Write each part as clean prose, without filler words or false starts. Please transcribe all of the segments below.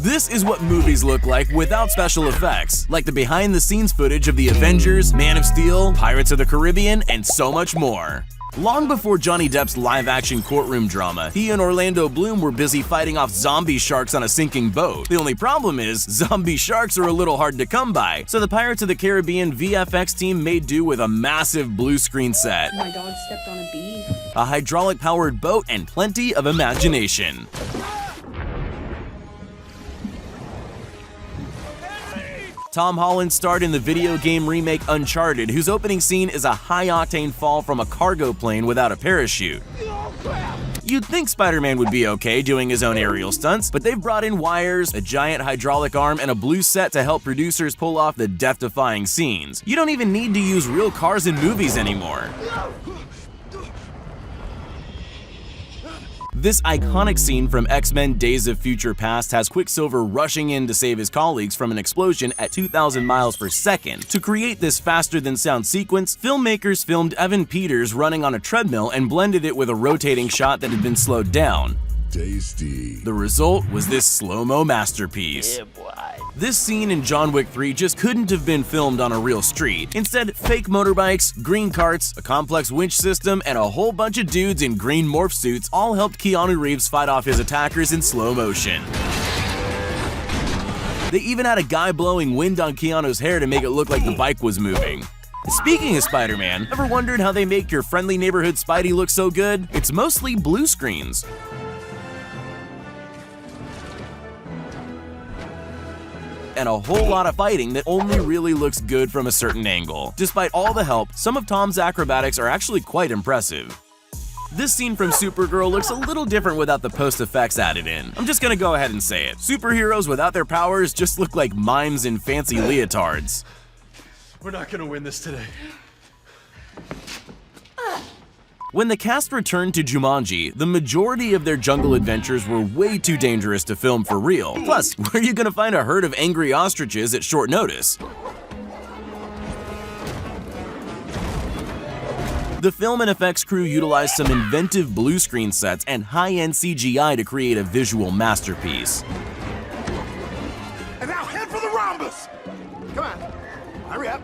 This is what movies look like without special effects, like the behind-the-scenes footage of the Avengers, Man of Steel, Pirates of the Caribbean, and so much more. Long before Johnny Depp's live-action courtroom drama, he and Orlando Bloom were busy fighting off zombie sharks on a sinking boat. The only problem is, zombie sharks are a little hard to come by, so the Pirates of the Caribbean VFX team made do with a massive blue screen set, My dog stepped on a bee. a hydraulic-powered boat, and plenty of imagination. Tom Holland starred in the video game remake Uncharted, whose opening scene is a high-octane fall from a cargo plane without a parachute. You'd think Spider-Man would be okay doing his own aerial stunts, but they've brought in wires, a giant hydraulic arm, and a blue set to help producers pull off the death-defying scenes. You don't even need to use real cars in movies anymore. This iconic scene from X-Men Days of Future Past has Quicksilver rushing in to save his colleagues from an explosion at 2,000 miles per second. To create this faster-than-sound sequence, filmmakers filmed Evan Peters running on a treadmill and blended it with a rotating shot that had been slowed down. Tasty. The result was this slow-mo masterpiece. Yeah, boy. This scene in John Wick 3 just couldn't have been filmed on a real street. Instead, fake motorbikes, green carts, a complex winch system, and a whole bunch of dudes in green morph suits all helped Keanu Reeves fight off his attackers in slow motion. They even had a guy blowing wind on Keanu's hair to make it look like the bike was moving. Speaking of Spider-Man, ever wondered how they make your friendly neighborhood Spidey look so good? It's mostly blue screens. And a whole lot of fighting that only really looks good from a certain angle. Despite all the help, some of Tom's acrobatics are actually quite impressive. This scene from Supergirl looks a little different without the post-effects added in. I'm just gonna go ahead and say it. Superheroes without their powers just look like mimes in fancy leotards. We're not gonna win this today. When the cast returned to Jumanji, the majority of their jungle adventures were way too dangerous to film for real. Plus, where are you gonna find a herd of angry ostriches at short notice? The film and effects crew utilized some inventive blue screen sets and high-end CGI to create a visual masterpiece. And now head for the rhombus! Come on, hurry up.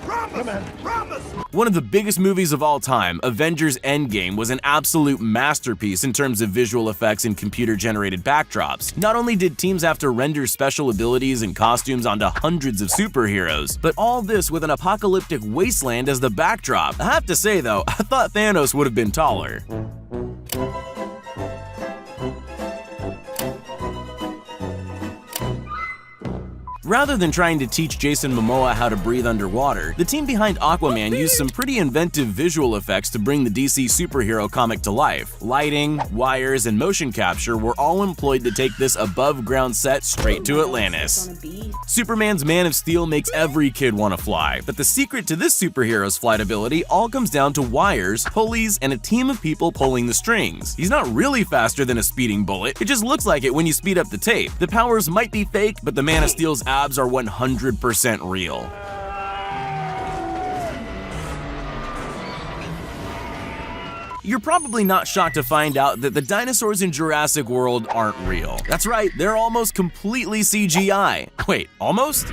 Rhombus! Come on. Rhombus! One of the biggest movies of all time, Avengers Endgame, was an absolute masterpiece in terms of visual effects and computer-generated backdrops. Not only did teams have to render special abilities and costumes onto hundreds of superheroes, but all this with an apocalyptic wasteland as the backdrop. I have to say though, I thought Thanos would have been taller. Rather than trying to teach Jason Momoa how to breathe underwater, the team behind Aquaman used some pretty inventive visual effects to bring the DC superhero comic to life. Lighting, wires, and motion capture were all employed to take this above-ground set straight to Atlantis. On a bee. Superman's Man of Steel makes every kid want to fly, but the secret to this superhero's flight ability all comes down to wires, pulleys, and a team of people pulling the strings. He's not really faster than a speeding bullet, it just looks like it when you speed up the tape. The powers might be fake, but the Man of Steel's abs are 100% real. You're probably not shocked to find out that the dinosaurs in Jurassic World aren't real. That's right, they're almost completely CGI. Wait, almost?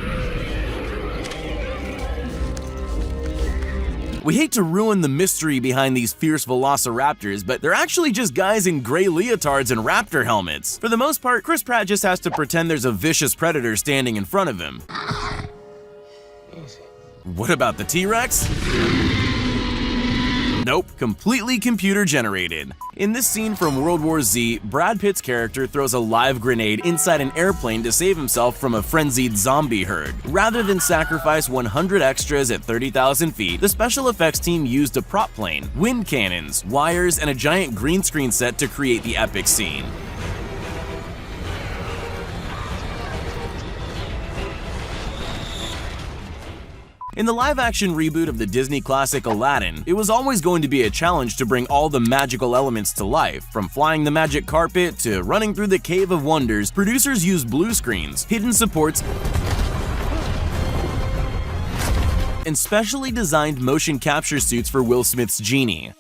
We hate to ruin the mystery behind these fierce velociraptors, but they're actually just guys in gray leotards and raptor helmets. For the most part, Chris Pratt just has to pretend there's a vicious predator standing in front of him. What about the T-Rex? Nope, completely computer generated. In this scene from World War Z, Brad Pitt's character throws a live grenade inside an airplane to save himself from a frenzied zombie herd. Rather than sacrifice 100 extras at 30,000 feet, the special effects team used a prop plane, wind cannons, wires, and a giant green screen set to create the epic scene. In the live-action reboot of the Disney classic Aladdin, it was always going to be a challenge to bring all the magical elements to life. From flying the magic carpet to running through the Cave of Wonders, producers used blue screens, hidden supports, and specially designed motion capture suits for Will Smith's genie.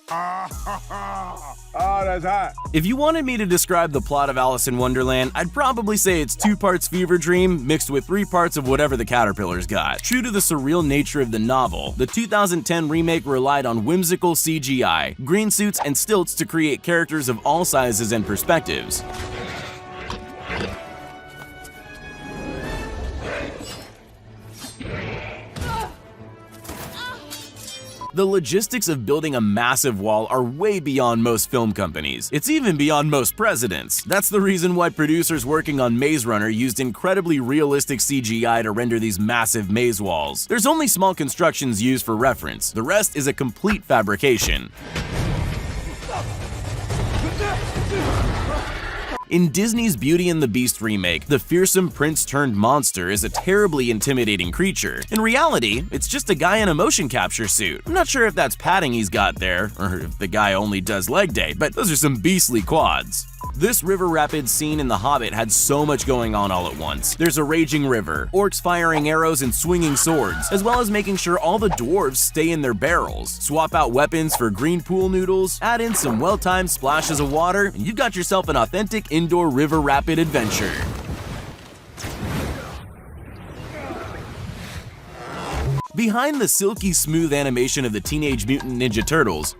Oh, that's hot. If you wanted me to describe the plot of Alice in Wonderland, I'd probably say it's 2 parts fever dream mixed with 3 parts of whatever the caterpillars got. True to the surreal nature of the novel, the 2010 remake relied on whimsical CGI, green suits, and stilts to create characters of all sizes and perspectives. The logistics of building a massive wall are way beyond most film companies. It's even beyond most presidents. That's the reason why producers working on Maze Runner used incredibly realistic CGI to render these massive maze walls. There's only small constructions used for reference. The rest is a complete fabrication. In Disney's Beauty and the Beast remake, the fearsome prince-turned-monster is a terribly intimidating creature. In reality, it's just a guy in a motion capture suit. I'm not sure if that's padding he's got there, or if the guy only does leg day, but those are some beastly quads. This river rapids scene in The Hobbit had so much going on all at once. There's a raging river, orcs firing arrows and swinging swords, as well as making sure all the dwarves stay in their barrels. Swap out weapons for green pool noodles, add in some well-timed splashes of water, and you've got yourself an authentic indoor river rapid adventure. Behind the silky smooth animation of the Teenage Mutant Ninja Turtles,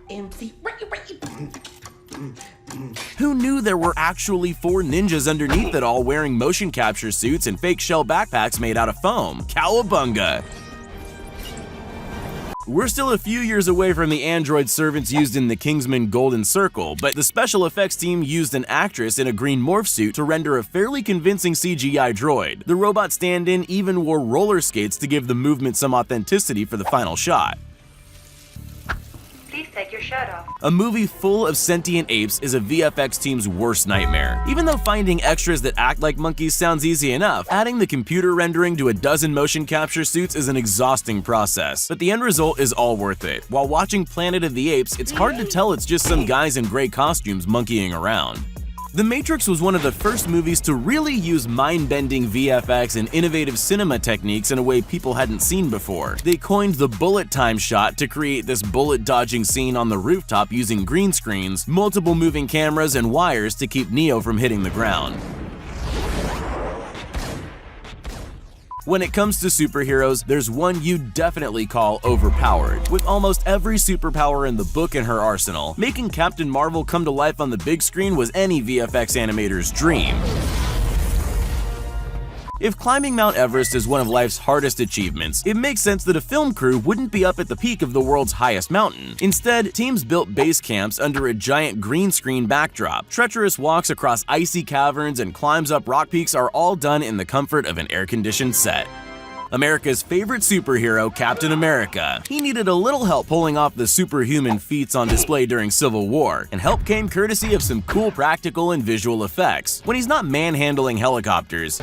who knew there were actually 4 ninjas underneath it all wearing motion capture suits and fake shell backpacks made out of foam? Cowabunga! We're still a few years away from the android servants used in the Kingsman Golden Circle, but the special effects team used an actress in a green morph suit to render a fairly convincing CGI droid. The robot stand-in even wore roller skates to give the movement some authenticity for the final shot. Please take your shirt off. A movie full of sentient apes is a VFX team's worst nightmare. Even though finding extras that act like monkeys sounds easy enough, adding the computer rendering to a dozen motion capture suits is an exhausting process. But the end result is all worth it. While watching Planet of the Apes, it's hard to tell it's just some guys in gray costumes monkeying around. The Matrix was one of the first movies to really use mind-bending VFX and innovative cinema techniques in a way people hadn't seen before. They coined the bullet time shot to create this bullet-dodging scene on the rooftop using green screens, multiple moving cameras, and wires to keep Neo from hitting the ground. When it comes to superheroes, there's one you'd definitely call overpowered. With almost every superpower in the book in her arsenal, making Captain Marvel come to life on the big screen was any VFX animator's dream. If climbing Mount Everest is one of life's hardest achievements, it makes sense that a film crew wouldn't be up at the peak of the world's highest mountain. Instead, teams built base camps under a giant green screen backdrop. Treacherous walks across icy caverns and climbs up rock peaks are all done in the comfort of an air-conditioned set. America's favorite superhero, Captain America. He needed a little help pulling off the superhuman feats on display during Civil War, and help came courtesy of some cool practical and visual effects. When he's not manhandling helicopters,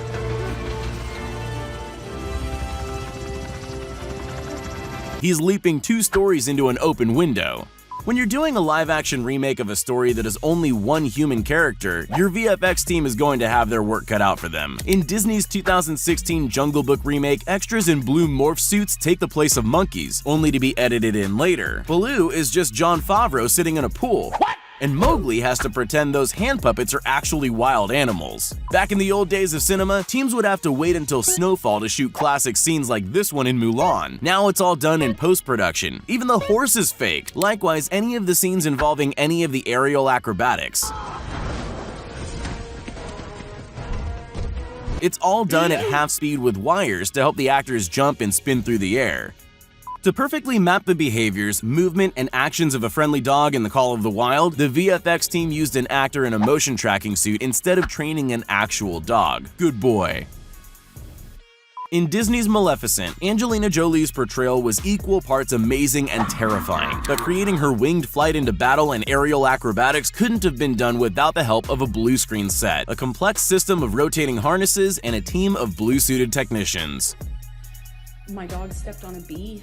he's leaping 2 stories into an open window. When you're doing a live-action remake of a story that has only one human character, your VFX team is going to have their work cut out for them. In Disney's 2016 Jungle Book remake, extras in blue morph suits take the place of monkeys, only to be edited in later. Baloo is just Jon Favreau sitting in a pool. What? And Mowgli has to pretend those hand puppets are actually wild animals. Back in the old days of cinema, teams would have to wait until snowfall to shoot classic scenes like this one in Mulan. Now it's all done in post-production. Even the horse is fake. Likewise, any of the scenes involving any of the aerial acrobatics. It's all done at half speed with wires to help the actors jump and spin through the air. To perfectly map the behaviors, movement, and actions of a friendly dog in The Call of the Wild, the VFX team used an actor in a motion tracking suit instead of training an actual dog. Good boy. In Disney's Maleficent, Angelina Jolie's portrayal was equal parts amazing and terrifying, but creating her winged flight into battle and aerial acrobatics couldn't have been done without the help of a blue screen set, a complex system of rotating harnesses, and a team of blue-suited technicians. My dog stepped on a bee.